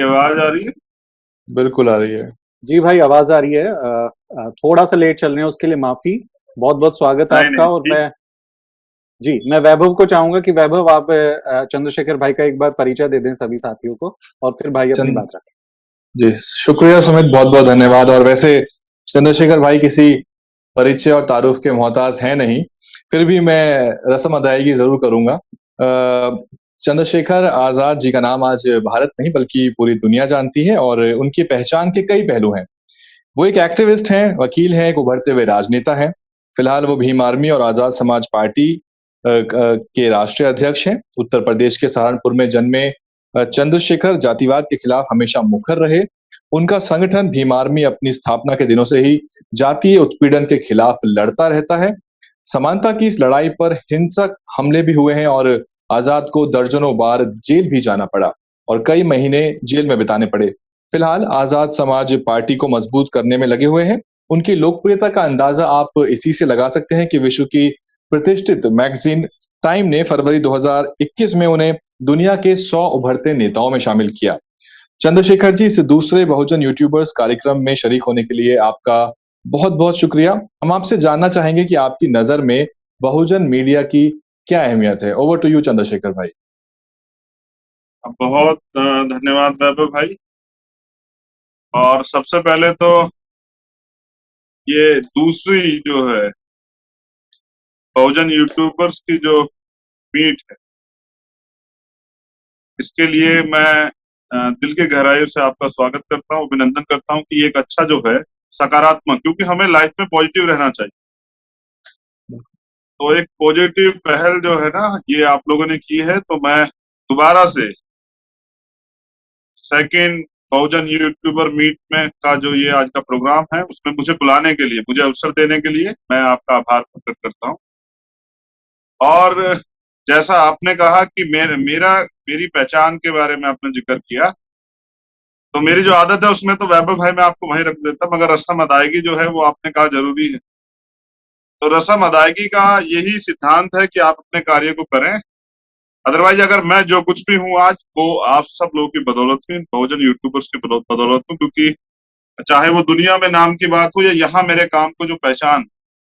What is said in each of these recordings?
आवाज आ रही है? बिल्कुल आ रही है। जी भाई, आवाज आ रही है। थोड़ा सा लेट चल रहे हैं, उसके लिए माफी। बहुत बहुत स्वागत है नहीं नहीं आपका। और ठीक। मैं वैभव को चाहूंगा कि वैभव आप चंद्रशेखर भाई का एक बार परिचय दे दें सभी साथियों को, और फिर भाई अपनी चंद बात रखें। जी, शुक्रिया सुमित, बहुत बहुत धन्यवाद। और वैसे चंद्रशेखर भाई किसी परिचय और तारुफ के मोहताज हैं नहीं, फिर भी मैं रस्म अदायगी जरूर करूंगा। चंद्रशेखर आजाद जी का नाम आज भारत नहीं बल्कि पूरी दुनिया जानती है, और उनकी पहचान के कई पहलू हैं। वो एक एक्टिविस्ट हैं, वकील हैं, एक उभरते हुए राजनेता हैं। फिलहाल वो भीम आर्मी और आजाद समाज पार्टी के राष्ट्रीय अध्यक्ष हैं। उत्तर प्रदेश के सहारनपुर में जन्मे चंद्रशेखर जातिवाद के खिलाफ हमेशा मुखर रहे। उनका संगठन भीम आर्मी अपनी स्थापना के दिनों से ही जातीय उत्पीड़न के खिलाफ लड़ता रहता है। समानता की इस लड़ाई पर हिंसक हमले भी हुए हैं, और आजाद को दर्जनों बार जेल भी जाना पड़ा और कई महीने जेल में बिताने पड़े। फिलहाल आजाद समाज पार्टी को मजबूत करने में लगे हुए हैं। उनकी लोकप्रियता का अंदाजा आप इसी से लगा सकते हैं कि विश्व की प्रतिष्ठित मैगजीन टाइम ने फरवरी 2021 में उन्हें दुनिया के 100 उभरते नेताओं में शामिल किया। चंद्रशेखर जी, इस दूसरे बहुजन यूट्यूबर्स कार्यक्रम में शरीक होने के लिए आपका बहुत बहुत शुक्रिया। हम आपसे जानना चाहेंगे कि आपकी नजर में बहुजन मीडिया की क्या अहमियत है। ओवर टू यू चंद्रशेखर भाई। बहुत धन्यवाद वैभव भाई। और सबसे पहले तो ये दूसरी जो है बहुजन यूट्यूबर्स की जो मीट है, इसके लिए मैं दिल के गहराइयों से आपका स्वागत करता हूँ, अभिनंदन करता हूँ कि ये एक अच्छा जो है सकारात्मक, क्योंकि हमें लाइफ में पॉजिटिव रहना चाहिए। तो एक पॉजिटिव पहल जो है ना, ये आप लोगों ने की है। तो मैं दोबारा से सेकंड बहुजन यूट्यूबर मीट में का जो ये आज का प्रोग्राम है, उसमें मुझे बुलाने के लिए, मुझे अवसर देने के लिए मैं आपका आभार प्रकट करता हूँ। और जैसा आपने कहा कि मेरी पहचान के बारे में आपने जिक्र किया, तो मेरी जो आदत है उसमें तो वैभव भाई मैं आपको वहीं रख देता, मगर रस्म अदायगी जो है वो आपने कहा जरूरी है। तो रस्म अदायगी का यही सिद्धांत है कि आप अपने कार्य को करें। अदरवाइज अगर मैं जो कुछ भी हूँ आज, वो आप सब लोगों की बदौलत हूँ, बहुजन यूट्यूबर्स की बदौलत हूँ। क्योंकि चाहे वो दुनिया में नाम की बात हो या यहाँ मेरे काम को जो पहचान,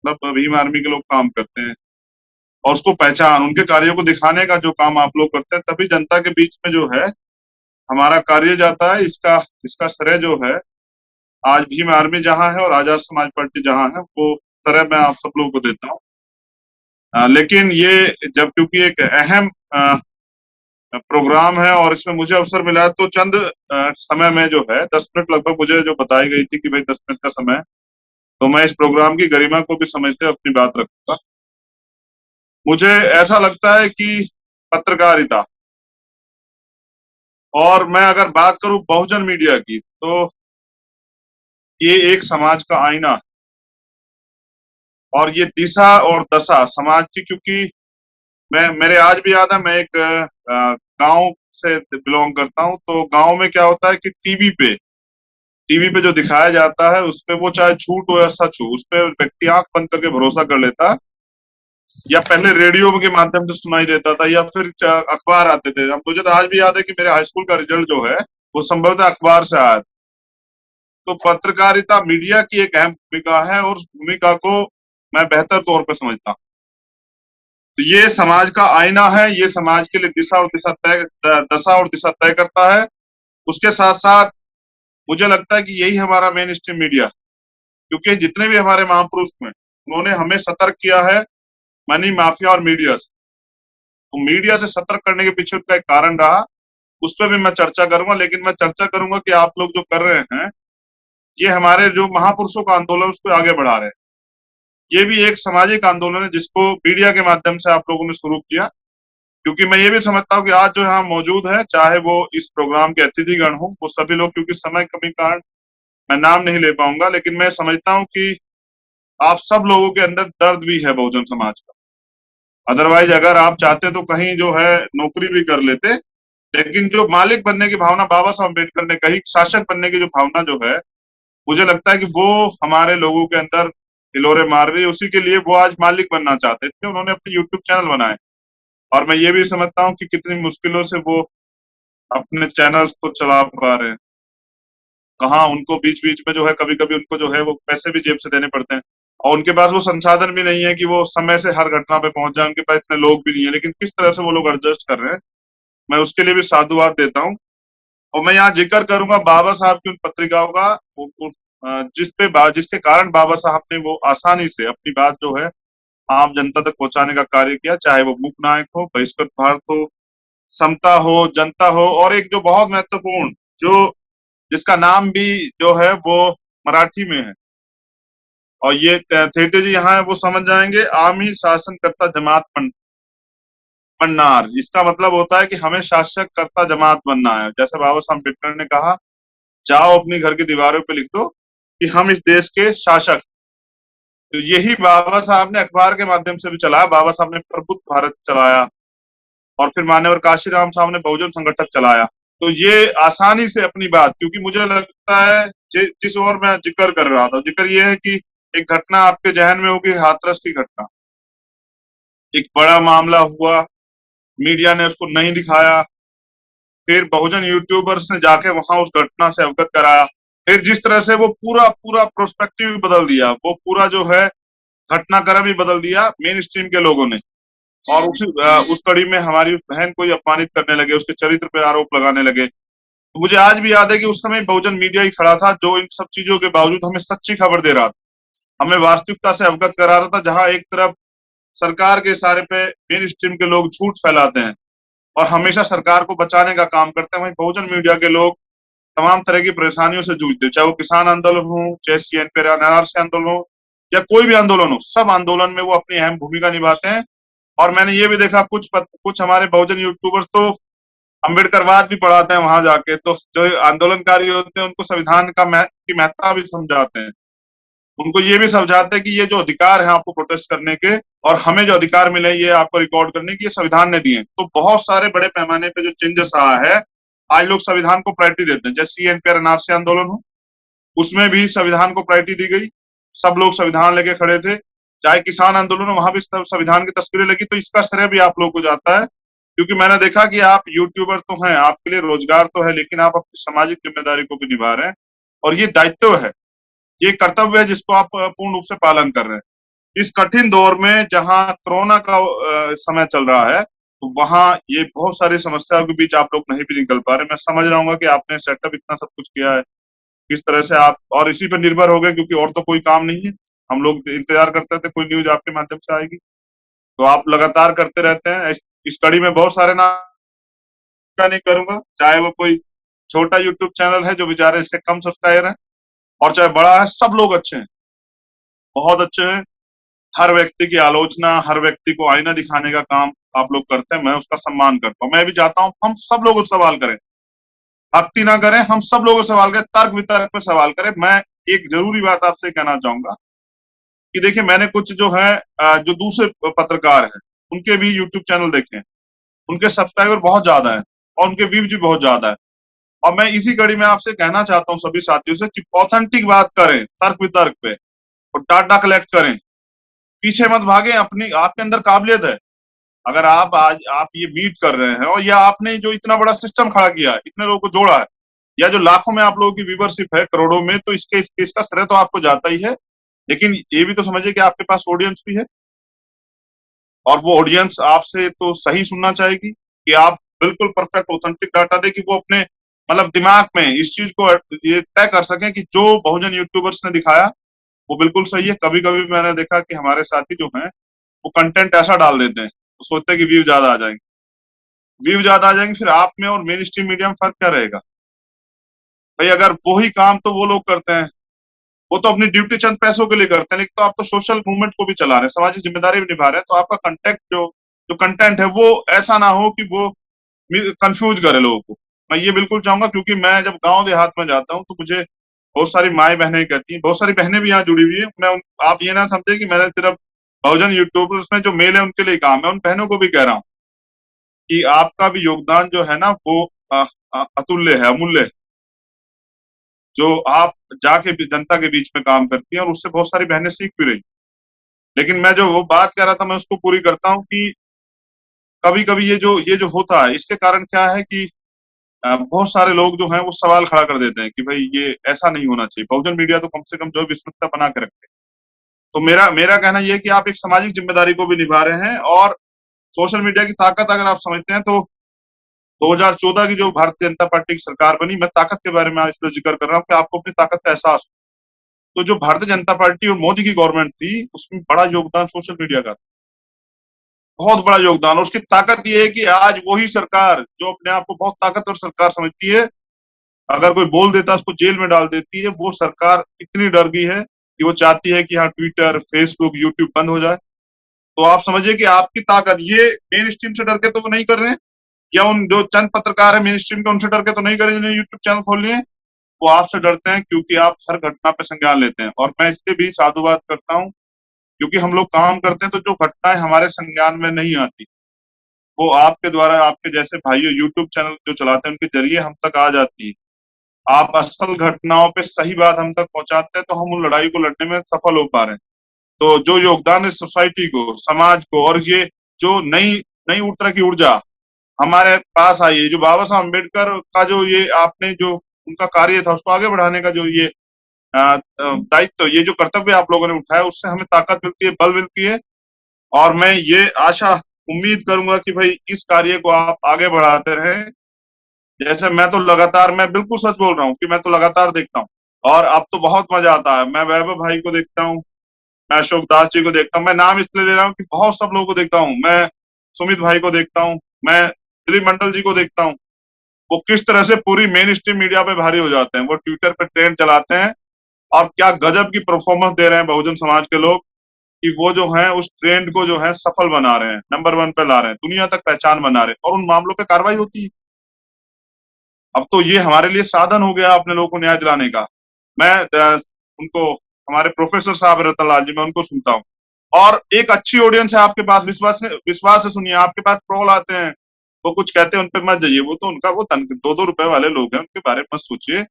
मतलब भीम आर्मी के लोग काम करते हैं और उसको पहचान, उनके कार्यों को दिखाने का जो काम आप लोग करते हैं, तभी जनता के बीच में जो है हमारा कार्य जाता है। इसका इसका श्रेय जो है आज भीम आर्मी जहां है और आजाद समाज पार्टी जहां है, वो श्रेय मैं आप सब लोगों को देता हूँ। लेकिन ये जब क्योंकि एक अहम प्रोग्राम है और इसमें मुझे अवसर मिला है, तो चंद समय में जो है 10 मिनट लगभग मुझे जो बताई गई थी कि भाई 10 मिनट का समय है, तो मैं इस प्रोग्राम की गरिमा को भी समझते हुए अपनी बात रखूंगा। मुझे ऐसा लगता है कि पत्रकारिता, और मैं अगर बात करूं बहुजन मीडिया की, तो ये एक समाज का आईना है और ये दिशा और दशा समाज की। क्योंकि मेरे आज भी याद है, मैं एक गांव से बिलोंग करता हूं। तो गांव में क्या होता है कि टीवी पे जो दिखाया जाता है, उस पे वो चाहे झूठ हो या सच हो, उस पे व्यक्ति आंख बंद करके भरोसा कर लेता है। या पहले रेडियो के माध्यम से सुनाई देता था, या फिर अखबार आते थे। अब मुझे तो आज भी याद है कि मेरे हाई स्कूल का रिजल्ट जो है वो संभवतः अखबार से आया था। तो पत्रकारिता मीडिया की एक अहम भूमिका है और उस भूमिका को मैं बेहतर तौर पर समझता हूँ। तो ये समाज का आईना है, ये समाज के लिए दशा और दिशा तय करता है। उसके साथ साथ मुझे लगता है कि यही हमारा मेन स्ट्रीम मीडिया, क्योंकि जितने भी हमारे महापुरुष हैं उन्होंने हमें सतर्क किया है मनी माफिया और मीडिया से। तो मीडिया से सतर्क करने के पीछे उसका एक कारण रहा, उस पर भी मैं चर्चा करूंगा। लेकिन मैं चर्चा करूंगा कि आप लोग जो कर रहे हैं, ये हमारे जो महापुरुषों का आंदोलन उसको आगे बढ़ा रहे हैं। ये भी एक सामाजिक आंदोलन है जिसको मीडिया के माध्यम से आप लोगों ने शुरू किया। क्योंकि मैं ये भी समझता हूँ कि आज जो यहाँ मौजूद है, चाहे वो इस प्रोग्राम के अतिथिगण हो, वो सभी लोग, क्योंकि समय कमी कारण मैं नाम नहीं ले पाऊंगा, लेकिन मैं समझता हूँ कि आप सब लोगों के अंदर दर्द भी है बहुजन समाज का। अदरवाइज अगर आप चाहते तो कहीं जो है नौकरी भी कर लेते, लेकिन जो मालिक बनने की भावना बाबा साहब अम्बेडकर ने कही, शासक बनने की जो भावना जो है, मुझे लगता है कि वो हमारे लोगों के अंदर हिलोरे मार रही है। उसी के लिए वो आज मालिक बनना चाहते थे, उन्होंने अपने यूट्यूब चैनल बनाए। और मैं ये भी समझता हूँ कि कितनी मुश्किलों से वो अपने चैनल्स को चला पा रहे हैं। कहाँ उनको बीच बीच में जो है कभी कभी उनको जो है वो पैसे भी जेब से देने पड़ते हैं, और उनके पास वो संसाधन भी नहीं है कि वो समय से हर घटना पे पहुंच जाए, उनके पास इतने लोग भी नहीं है, लेकिन किस तरह से वो लोग एडजस्ट कर रहे हैं, मैं उसके लिए भी साधुवाद देता हूँ। और मैं यहाँ जिक्र करूंगा बाबा साहब की उन पत्रिकाओं का, जिसके कारण बाबा साहब ने वो आसानी से अपनी बात जो है आम जनता तक पहुंचाने का कार्य किया, चाहे वो मूक नायक हो, बहिष्कृत भारत हो, समता हो, जनता हो, और एक जो बहुत महत्वपूर्ण, जो जिसका नाम भी जो है वो मराठी में है, और ये थेटे जी यहाँ है वो समझ जाएंगे, आमी शासनकर्ता जमात पन्नार। इसका मतलब होता है कि हमें शासक कर्ता जमात बनना है। जैसे बाबा साहब अम्बेडकर ने कहा, जाओ अपनी घर की दीवारों पे लिख दो कि हम इस देश के शासक। तो यही बाबा साहब ने अखबार के माध्यम से भी चलाया। बाबा साहब ने प्रबुद्ध भारत चलाया, और फिर मान्यवर काशीराम साहब ने बहुजन संगठन चलाया। तो ये आसानी से अपनी बात, क्योंकि मुझे लगता है जिस ओर मैं जिक्र कर रहा था, जिक्र ये है कि एक घटना आपके जहन में होगी, हाथरस की घटना, एक बड़ा मामला हुआ, मीडिया ने उसको नहीं दिखाया, फिर बहुजन यूट्यूबर्स ने जाके वहां उस घटना से अवगत कराया, फिर जिस तरह से वो पूरा पूरा प्रोस्पेक्टिव बदल दिया, वो पूरा जो है घटनाक्रम ही बदल दिया मेन स्ट्रीम के लोगों ने, और उस कड़ी में हमारी उस बहन को ही अपमानित करने लगे, उसके चरित्र पे आरोप लगाने लगे। तो मुझे आज भी याद है कि उस समय बहुजन मीडिया ही खड़ा था, जो इन सब चीजों के बावजूद हमें सच्ची खबर दे रहा था, हमें वास्तविकता से अवगत करा रहा था। जहां एक तरफ सरकार के इशारे पे मेन स्ट्रीम के लोग झूठ फैलाते हैं और हमेशा सरकार को बचाने का काम करते हैं, वहीं बहुजन मीडिया के लोग तमाम तरह की परेशानियों से जूझते, चाहे वो किसान आंदोलन हो, चाहे सीएनपी एनआरसी आंदोलन हो, या कोई भी आंदोलन हो, सब आंदोलन में वो अपनी अहम भूमिका निभाते हैं। और मैंने ये भी देखा कुछ हमारे बहुजन यूट्यूबर्स तो अम्बेडकरवाद भी पढ़ाते हैं वहां जाके, तो जो आंदोलनकारी होते हैं उनको संविधान की महत्ता भी समझाते हैं, उनको ये भी समझाते हैं कि ये जो अधिकार है आपको प्रोटेस्ट करने के, और हमें जो अधिकार मिले ये आपको रिकॉर्ड करने की, ये संविधान ने दिए। तो बहुत सारे बड़े पैमाने पे जो चेंजेस रहा है, आज लोग संविधान को प्रायोरिटी देते हैं। जैसे सीएनपीआर एनआरसी आंदोलन हो, उसमें भी संविधान को प्रायोरिटी दी गई, सब लोग संविधान लेके खड़े थे। चाहे किसान आंदोलन हो, वहां भी संविधान की तस्वीरें लगी। तो इसका श्रेय भी आप लोग को जाता है, क्योंकि मैंने देखा कि आप यूट्यूबर तो हैं, आपके लिए रोजगार तो है, लेकिन आप अपनी सामाजिक जिम्मेदारी को भी निभा रहे हैं, और ये दायित्व है, ये कर्तव्य है जिसको आप पूर्ण रूप से पालन कर रहे हैं। इस कठिन दौर में जहां कोरोना का समय चल रहा है, तो वहां ये बहुत सारी समस्याओं के बीच आप लोग नहीं भी निकल पा रहे। मैं समझ रहा हूँ कि आपने सेटअप इतना सब कुछ किया है, किस तरह से आप और इसी पर निर्भर हो गए, क्योंकि और तो कोई काम नहीं है। हम लोग इंतजार करते थे कोई न्यूज आपके माध्यम से आएगी, तो आप लगातार करते रहते हैं। इस कड़ी में बहुत सारे नाम का नहीं करूंगा, चाहे वो कोई छोटा यूट्यूब चैनल है जो बेचारे इसके कम सब्सक्राइबर हैं, और चाहे बड़ा है, सब लोग अच्छे हैं, बहुत अच्छे हैं। हर व्यक्ति की आलोचना, हर व्यक्ति को आईना दिखाने का काम आप लोग करते हैं, मैं उसका सम्मान करता हूँ। मैं भी चाहता हूँ हम सब लोगों से सवाल करें, भक्ति ना करें, हम सब लोगों से सवाल करें, तर्क वितर्क में सवाल करें। मैं एक जरूरी बात आपसे कहना चाहूंगा कि देखिए, मैंने कुछ जो है जो दूसरे पत्रकार हैं उनके भी यूट्यूब चैनल देखे, उनके सब्सक्राइबर बहुत ज्यादा है और उनके व्यूज भी बहुत ज्यादा है। और मैं इसी कड़ी में आपसे कहना चाहता हूँ सभी साथियों से कि ऑथेंटिक बात करें, तर्क वितर्क पे, और डाटा कलेक्ट करें, पीछे मत भागे। अपनी आपके अंदर काबिलियत है, अगर आप ये मीट कर रहे हैं, और या आपने जो इतना बड़ा सिस्टम खड़ा किया है, इतने लोगों को जोड़ा है, या जो लाखों में आप लोगों की व्यूवरशिप है, करोड़ों में, तो इसका श्रेय तो आपको जाता ही है। लेकिन ये भी तो समझिए कि आपके पास ऑडियंस भी है, और वो ऑडियंस आपसे तो सही सुनना चाहेगी कि आप बिल्कुल परफेक्ट ऑथेंटिक डाटा दे, कि वो अपने मतलब दिमाग में इस चीज को ये तय कर सकें कि जो बहुजन यूट्यूबर्स ने दिखाया वो बिल्कुल सही है। कभी कभी मैंने देखा कि हमारे साथी जो हैं वो कंटेंट ऐसा डाल देते हैं, वो सोचते हैं कि व्यू ज्यादा आ जाएंगे, व्यू ज्यादा आ जाएंगे, फिर आप में और मेन स्ट्रीम मीडिया में फर्क क्या रहेगा भाई? अगर वही काम तो वो लोग करते हैं, वो तो अपनी ड्यूटी चंद पैसों के लिए करते हैं, लेकिन तो आप तो सोशल मूवमेंट को भी चला रहे हैं, सामाजिक जिम्मेदारी भी निभा रहे हैं। तो आपका कंटेंट जो कंटेंट है वो ऐसा ना हो कि वो कंफ्यूज करे लोगों को। मैं ये बिल्कुल चाहूंगा, क्योंकि मैं जब गांव देहात में जाता हूँ तो मुझे बहुत सारी माएँ बहनें कहती हैं, बहुत सारी बहनें भी यहाँ जुड़ी हुई है। आप ये ना समझे कि मैंने सिर्फ बहुजन यूट्यूबर्स में जो मेल है उनके लिए काम है, उन बहनों को भी कह रहा हूँ कि आपका भी योगदान जो है ना वो अतुल्य है, अमूल्य है, जो आप जाके भी जनता के बीच में काम करती हैं, और उससे बहुत सारी बहनें सीख भी रही। लेकिन मैं जो वो बात कह रहा था मैं उसको पूरी करता हूँ कि कभी कभी ये जो होता है, इसके कारण क्या है कि बहुत सारे लोग जो हैं वो सवाल खड़ा कर देते हैं कि भाई ये ऐसा नहीं होना चाहिए। बहुजन मीडिया तो कम से कम जो है विस्तृतता बना के रखते हैं। तो मेरा मेरा कहना ये है कि आप एक सामाजिक जिम्मेदारी को भी निभा रहे हैं, और सोशल मीडिया की ताकत अगर आप समझते हैं तो 2014 की जो भारतीय जनता पार्टी की सरकार बनी, मैं ताकत के बारे में आज इसलिए जिक्र कर रहा हूँ कि आपको अपनी ताकत का एहसास हो। तो जो भारतीय जनता पार्टी और मोदी की गवर्नमेंट थी, उसमें बड़ा योगदान सोशल मीडिया का था, बहुत बड़ा योगदान। और उसकी ताकत ये है कि आज वही सरकार जो अपने आप को बहुत ताकतवर सरकार समझती है, अगर कोई बोल देता है उसको जेल में डाल देती है। वो सरकार इतनी डर गई है कि वो चाहती है कि हाँ ट्विटर, फेसबुक, यूट्यूब बंद हो जाए। तो आप समझिए कि आपकी ताकत ये मेन स्ट्रीम से डर के तो वो नहीं कर रहे हैं, या उन जो चंद पत्रकार है मेन स्ट्रीम के उनसे डर के तो नहीं कर रहे जिन्हें यूट्यूब चैनल खोल लिए। वो आपसे डरते हैं क्योंकि आप हर घटना पे संज्ञान लेते हैं। और मैं इसके भी साधुवाद करता हूँ, क्योंकि हम लोग काम करते हैं तो जो घटनाएं हमारे संज्ञान में नहीं आती, वो आपके द्वारा, आपके जैसे भाइयों यूट्यूब चैनल जो चलाते हैं उनके जरिए हम तक आ जाती है। आप असल घटनाओं पे सही बात हम तक पहुंचाते हैं, तो हम उन लड़ाई को लड़ने में सफल हो पा रहे हैं। तो जो योगदान है सोसाइटी को, समाज को, और ये जो नई नई तरह की ऊर्जा हमारे पास आई है, जो बाबा साहब अम्बेडकर का जो ये आपने जो उनका कार्य था उसको आगे बढ़ाने का जो ये दायित्व, ये जो कर्तव्य आप लोगों ने उठाया, उससे हमें ताकत मिलती है, बल मिलती है। और मैं ये आशा उम्मीद करूंगा कि भाई इस कार्य को आप आगे बढ़ाते रहें। जैसे मैं बिल्कुल सच बोल रहा हूँ कि मैं तो लगातार देखता हूँ, और अब तो बहुत मजा आता है। मैं वैभव भाई को देखता हूँ, मैं अशोक दास जी को देखता हूँ, मैं नाम इसलिए ले रहा हूँ कि बहुत सब लोगों को देखता हूँ, मैं सुमित भाई को देखता हूँ, मैं दिलीप मंडल जी को देखता हूँ। वो किस तरह से पूरी मेन स्ट्रीम मीडिया पे भारी हो जाते हैं, वो ट्विटर पे ट्रेंड चलाते हैं, और क्या गजब की परफॉर्मेंस दे रहे हैं बहुजन समाज के लोग, कि वो जो है उस ट्रेंड को जो है सफल बना रहे हैं, नंबर 1 पे ला रहे हैं, दुनिया तक पहचान बना रहे हैं, और उन मामलों पे कार्रवाई होती है। अब तो ये हमारे लिए साधन हो गया अपने लोगों को न्याय दिलाने का। मैं उनको, हमारे प्रोफेसर साहब रतनलाल जी, मैं उनको सुनता हूँ, और एक अच्छी ऑडियंस है आपके पास, विश्वास से सुनिए। आपके पास ट्रोल आते हैं, वो कुछ कहते हैं, उन पे मत जाइए, वो तो उनका वो 2-2 रुपए वाले लोग हैं, उनके बारे में मत सोचिए।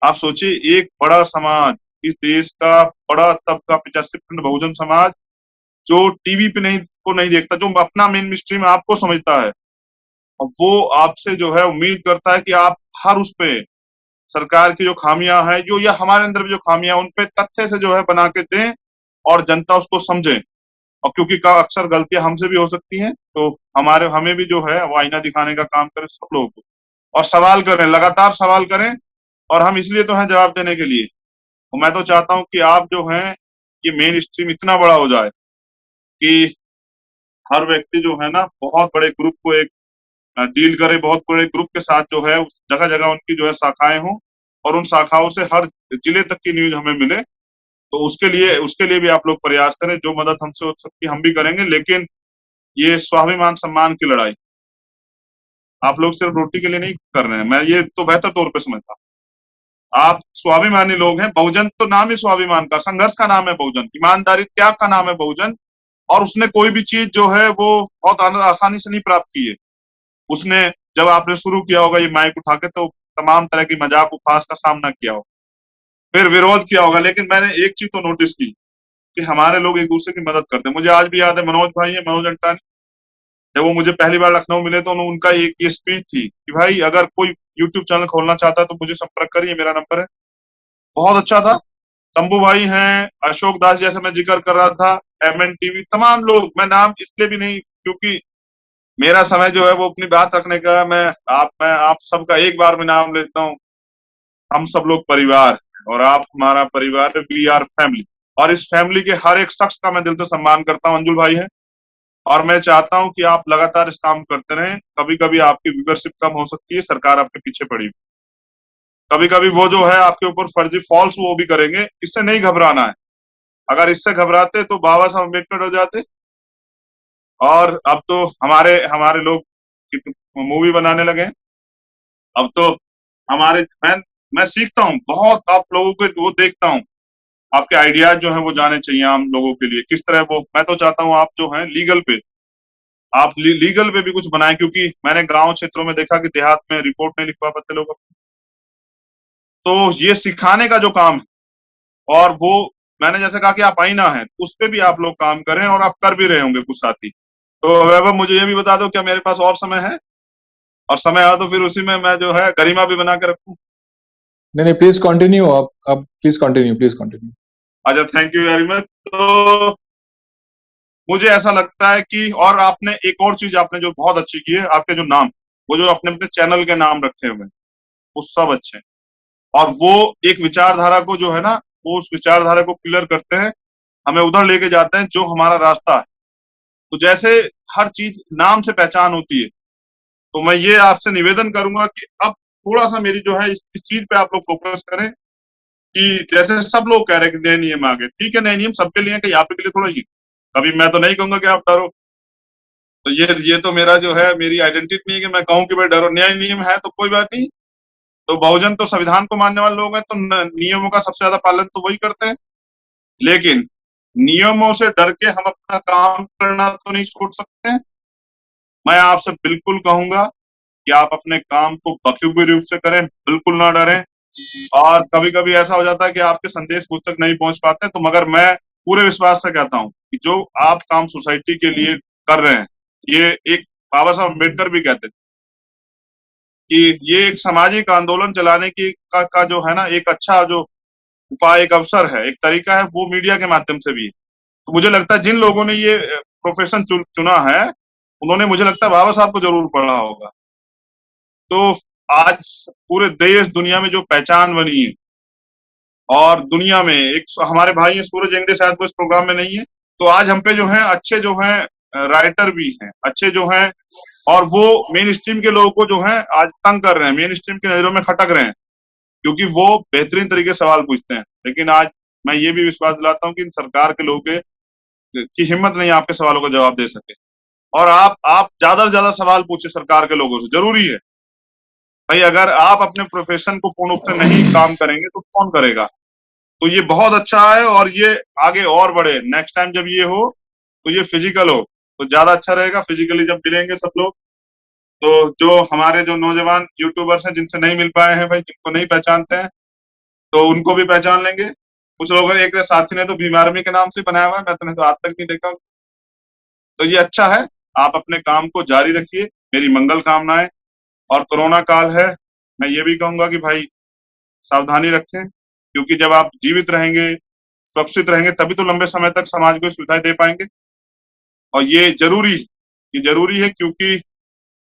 आप सोचिए एक बड़ा समाज, इस देश का बड़ा तबका 85% बहुजन समाज, जो टीवी पे नहीं देखता, जो अपना मेन स्ट्रीम आपको समझता है, और वो आपसे जो है उम्मीद करता है कि आप हर उस पे सरकार की जो खामियां हैं, जो या हमारे अंदर भी जो खामियां, उन पे तथ्य से जो है बना के दें, और जनता उसको समझे। और क्योंकि का अक्सर गलतियां हमसे भी हो सकती हैं, तो हमें भी जो है वो आईना दिखाने का काम करें सब लोगों को, और सवाल करें, लगातार सवाल करें। और हम इसलिए तो हैं जवाब देने के लिए। तो मैं तो चाहता हूं कि आप जो हैं, ये मेन स्ट्रीम इतना बड़ा हो जाए कि हर व्यक्ति जो है ना बहुत बड़े ग्रुप को एक डील करे, बहुत बड़े ग्रुप के साथ जो है उस जगह जगह उनकी जो है शाखाएं हों, और उन शाखाओं से हर जिले तक की न्यूज हमें मिले। तो उसके लिए भी आप लोग प्रयास करें, जो मदद हमसे हो सकती है हम भी करेंगे। लेकिन ये स्वाभिमान सम्मान की लड़ाई आप लोग सिर्फ रोटी के लिए नहीं कर रहे हैं, मैं ये तो बेहतर तौर पे समझता हूँ। आप स्वाभिमानी लोग हैं। बहुजन तो नाम ही स्वाभिमान का, संघर्ष का नाम है बहुजन, ईमानदारी त्याग का नाम है बहुजन। और उसने कोई भी चीज जो है वो बहुत आसानी से नहीं प्राप्त की है। उसने, जब आपने शुरू किया होगा ये माइक उठा के, तो तमाम तरह की मजाक उपहास का सामना किया होगा, फिर विरोध किया होगा। लेकिन मैंने एक चीज तो नोटिस की कि हमारे लोग एक दूसरे की मदद करते हैं। मुझे आज भी याद है, मनोज भाई है, मनोज अंटानी, जब वो मुझे पहली बार लखनऊ मिले तो उनका एक ये स्पीच थी कि भाई अगर कोई यूट्यूब चैनल खोलना चाहता है तो मुझे संपर्क करिए, मेरा नंबर है। बहुत अच्छा था। शंभू भाई हैं, अशोक दास जैसे मैं जिक्र कर रहा था, MN टीवी, तमाम लोग, मैं नाम इसलिए भी नहीं, क्योंकि मेरा समय जो है वो अपनी बात रखने का है। मैं आप सबका एक बार में नाम लेता हूँ। हम सब लोग परिवार हैं, और आप हमारा परिवार है, वी आर फैमिली। और इस फैमिली के हर एक शख्स का मैं दिल से सम्मान करता हूँ। अंजुल भाई है, और मैं चाहता हूं कि आप लगातार इस काम करते रहें। कभी कभी आपकी व्यूवरशिप कम हो सकती है, सरकार आपके पीछे पड़ी, कभी कभी वो जो है आपके ऊपर फर्जी फॉल्स वो भी करेंगे, इससे नहीं घबराना है। अगर इससे घबराते तो बाबा साहब अम्बेडकर डर जाते। और अब तो हमारे हमारे लोग मूवी बनाने लगे हैं। अब तो हमारे मैं सीखता हूँ बहुत, आप लोगों के वो देखता हूँ, आपके आइडियाज जो है वो जाने चाहिए आम लोगों के लिए किस तरह वो। मैं तो चाहता हूँ आप जो है लीगल पे भी कुछ बनाए, क्योंकि मैंने गांव क्षेत्रों में देखा कि देहात में रिपोर्ट नहीं लिखवा पाते लोग। तो ये सिखाने का जो काम है, और वो मैंने जैसे कहा कि आप आईना है, उस पे भी आप लोग काम करें, और आप कर भी रहे होंगे कुछ साथी। तो वैभव मुझे ये भी बता दो, क्या मेरे पास और समय है? और समय आया तो फिर उसी में मैं जो है गरिमा भी बना के रखूं। नहीं नहीं, प्लीज कंटिन्यू, आप प्लीज कंटिन्यू, प्लीज कंटिन्यू। अच्छा, थैंक यू वेरी मच। तो मुझे ऐसा लगता है कि, और आपने एक और चीज आपने जो बहुत अच्छी की है, आपके जो नाम, वो जो अपने अपने चैनल के नाम रखे हुए हैं, वो सब अच्छे हैं। और वो एक विचारधारा को जो है ना, वो उस विचारधारा को क्लियर करते हैं, हमें उधर लेके जाते हैं जो हमारा रास्ता है। तो जैसे हर चीज नाम से पहचान होती है, तो मैं ये आपसे निवेदन करूंगा कि अब थोड़ा सा मेरी जो है इस चीज पे आप लोग फोकस करें कि जैसे सब लोग कह रहे हैं कि नए नियम आ गए, ठीक है, नए नियम सबके लिए हैं, कि आप ही के लिए थोड़ा ही। कभी मैं तो नहीं कहूंगा कि आप डरो। तो ये तो मेरा जो है, मेरी आइडेंटिटी नहीं है कि मैं कहूँ कि भाई डरो। नया नियम है तो कोई बात नहीं। तो बहुजन तो संविधान को मानने वाले लोग हैं, तो नियमों का सबसे ज्यादा पालन तो वही करते हैं। लेकिन नियमों से डर के हम अपना काम करना तो नहीं छोड़ सकते हैं। मैं आपसे बिल्कुल कहूंगा कि आप अपने काम को बखूबी रूप से करें, बिल्कुल ना डरें। और कभी कभी ऐसा हो जाता है कि आपके संदेश मुझ तक नहीं पहुंच पाते, तो मगर मैं पूरे विश्वास से कहता हूं कि जो आप काम सोसाइटी के लिए कर रहे हैं, ये एक, बाबा साहब अम्बेडकर भी कहते थे कि ये एक सामाजिक आंदोलन चलाने की का जो है ना, एक अच्छा जो उपाय, एक अवसर है, एक तरीका है, वो मीडिया के माध्यम से भी है। तो मुझे लगता है जिन लोगों ने ये प्रोफेशन चुना है, उन्होंने, मुझे लगता है, बाबा साहब को जरूर पढ़ा होगा। तो आज पूरे देश दुनिया में जो पहचान बनी है, और दुनिया में एक हमारे भाई हैं सूरज एंगड़े, शायद वो इस प्रोग्राम में नहीं है, तो आज हम पे जो है अच्छे जो है राइटर भी हैं, अच्छे जो हैं, और वो मेन स्ट्रीम के लोगों को जो है आज तंग कर रहे हैं, मेन स्ट्रीम की नजरों में खटक रहे हैं, क्योंकि वो बेहतरीन तरीके से सवाल पूछते हैं। लेकिन आज मैं ये भी विश्वास दिलाता हूँ कि सरकार के लोगों की हिम्मत नहीं आपके सवालों का जवाब दे सके। और आप ज्यादा से ज्यादा सवाल पूछे सरकार के लोगों से, जरूरी है भाई। अगर आप अपने प्रोफेशन को पूर्ण रूप से नहीं काम करेंगे तो कौन करेगा। तो ये बहुत अच्छा है, और ये आगे और बढ़े। नेक्स्ट टाइम जब ये हो, तो ये फिजिकल हो तो ज्यादा अच्छा रहेगा। फिजिकली जब मिलेंगे सब लोग, तो जो हमारे जो नौजवान यूट्यूबर्स हैं जिनसे नहीं मिल पाए हैं भाई, जिनको नहीं पहचानते हैं, तो उनको भी पहचान लेंगे। कुछ लोग, एक साथी ने तो भीम आर्मी के नाम से बनाया हुआ है, मैं तो आज तक नहीं देखा। तो ये अच्छा है, आप अपने काम को जारी रखिए, मेरी मंगल कामनाएं। और कोरोना काल है, मैं ये भी कहूंगा कि भाई सावधानी रखें, क्योंकि जब आप जीवित रहेंगे, सुरक्षित रहेंगे, तभी तो लंबे समय तक समाज को सुविधाएं दे पाएंगे। और ये जरूरी है, क्योंकि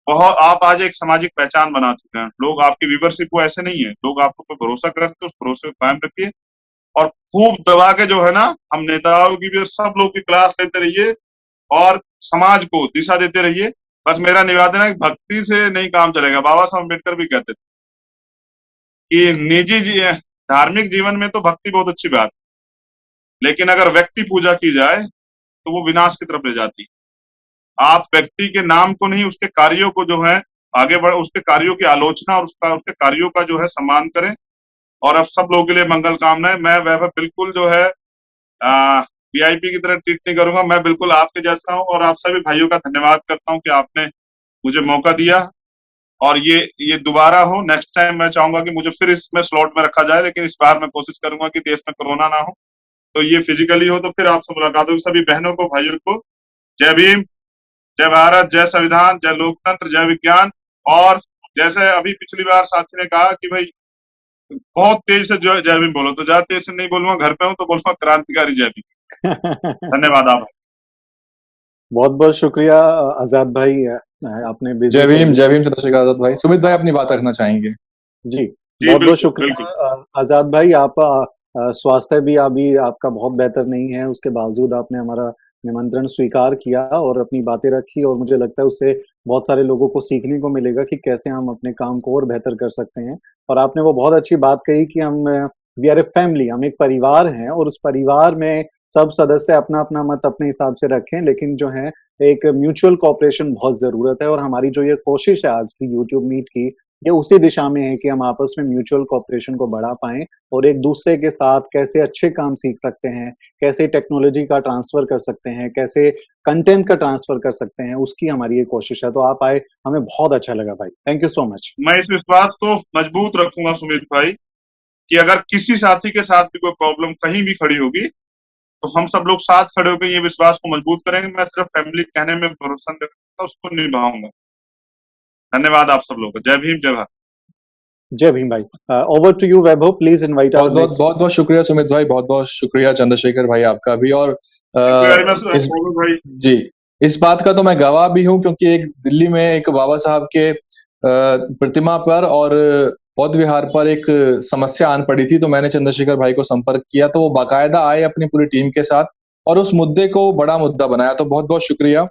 बहुत आप आज एक सामाजिक पहचान बना चुके हैं। लोग आपकी व्यूवरशिप को ऐसे नहीं है, लोग आपको पे भरोसा करते हैं, उस भरोसे को कायम रखिए। और खूब दबा के जो है ना, हम नेताओं की भी, सब लोग की क्लास लेते रहिए, और समाज को दिशा देते रहिए। बस मेरा निवेदन है कि भक्ति से नहीं काम चलेगा। बाबा साहब अम्बेडकर भी कहते थे कि धार्मिक जीवन में तो भक्ति बहुत अच्छी बात है, लेकिन अगर व्यक्ति पूजा की जाए तो वो विनाश की तरफ ले जाती है। आप व्यक्ति के नाम को नहीं, उसके कार्यों को जो है आगे बढ़, उसके कार्यों की आलोचना और उसके कार्यों का जो है सम्मान करें। और अब सब लोगों के लिए मंगल कामनाएं। मैं वैभव बिल्कुल जो है वीआईपी की तरह ट्रीट नहीं करूंगा, मैं बिल्कुल आपके जैसा हूं। और आप सभी भाइयों का धन्यवाद करता हूं कि आपने मुझे मौका दिया। और ये दोबारा हो, नेक्स्ट टाइम मैं चाहूंगा कि मुझे फिर इसमें स्लॉट में रखा जाए, लेकिन इस बार मैं कोशिश करूंगा कि देश में कोरोना ना हो, तो ये फिजिकली हो, तो फिर आपसे मुलाकात होगी। सभी बहनों को, भाइयों को जय भीम, जय भारत, जय संविधान, जय लोकतंत्र, जय विज्ञान। और जैसे अभी पिछली बार साथी ने कहा कि भाई बहुत तेज से जय भीम बोलो, तो ज्यादा तेज से नहीं बोलूंगा, घर पे हूँ तो बोलूंगा क्रांतिकारी जय भीम। धन्यवाद आप। बहुत बहुत शुक्रिया आजाद भाई, आपने बिजी जय भीम चंद्रशेखर आजाद भाई। सुमित भाई अपनी बात रखना चाहेंगे? जी, जी बहुत बहुत बिल्कुल शुक्रिया बिल्कुल। आजाद भाई। आप स्वास्थ्य भी अभी आपका बहुत बेहतर नहीं है, उसके बावजूद आपने हमारा निमंत्रण स्वीकार किया और अपनी बातें रखी, और मुझे लगता है उससे बहुत सारे लोगों को सीखने को मिलेगा कि कैसे हम अपने काम को और बेहतर कर सकते हैं। और आपने वो बहुत अच्छी बात कही कि हम वी आर ए फैमिली, हम एक परिवार हैं, और उस परिवार में सब सदस्य अपना अपना मत अपने हिसाब से रखें, लेकिन जो है एक म्यूचुअल कोऑपरेशन बहुत जरूरत है। और हमारी जो ये कोशिश है आज की यूट्यूब मीट की, ये उसी दिशा में है कि हम आपस में म्यूचुअल कोऑपरेशन को बढ़ा पाएं, और एक दूसरे के साथ कैसे अच्छे काम सीख सकते हैं, कैसे टेक्नोलॉजी का ट्रांसफर कर सकते हैं, कैसे कंटेंट का ट्रांसफर कर सकते हैं, उसकी हमारी ये कोशिश है। तो आप आए, हमें बहुत अच्छा लगा भाई, थैंक यू सो मच। मैं इस विश्वास को मजबूत रखूंगा सुमित भाई, कि अगर किसी साथी के साथ भी कोई प्रॉब्लम कहीं भी खड़ी होगी, तो हम सब लोग साथ खड़े होकर ये विश्वास को मजबूत करेंगे। मैं सिर्फ फैमिली कहने में भरोसा नहीं रखता, उसको निभाऊंगा। धन्यवाद आप सब लोगों को। जय भीम, जय भारत। जय भीम भाई। Over to you Vaibhav, please invite our next. बहुत बहुत शुक्रिया सुमित भाई, बहुत बहुत शुक्रिया चंद्रशेखर भाई आपका भी। और वेरी मच इस भाई। जी, इस बात का तो मैं गवाह भी हूं, क्योंकि एक दिल्ली में एक बाबा साहब के प्रतिमा पर और बौद्ध विहार पर एक समस्या आन पड़ी थी, तो मैंने चंद्रशेखर भाई को संपर्क किया, तो वो बाकायदा आए अपनी पूरी टीम के साथ और उस मुद्दे को बड़ा मुद्दा बनाया। तो बहुत बहुत शुक्रिया।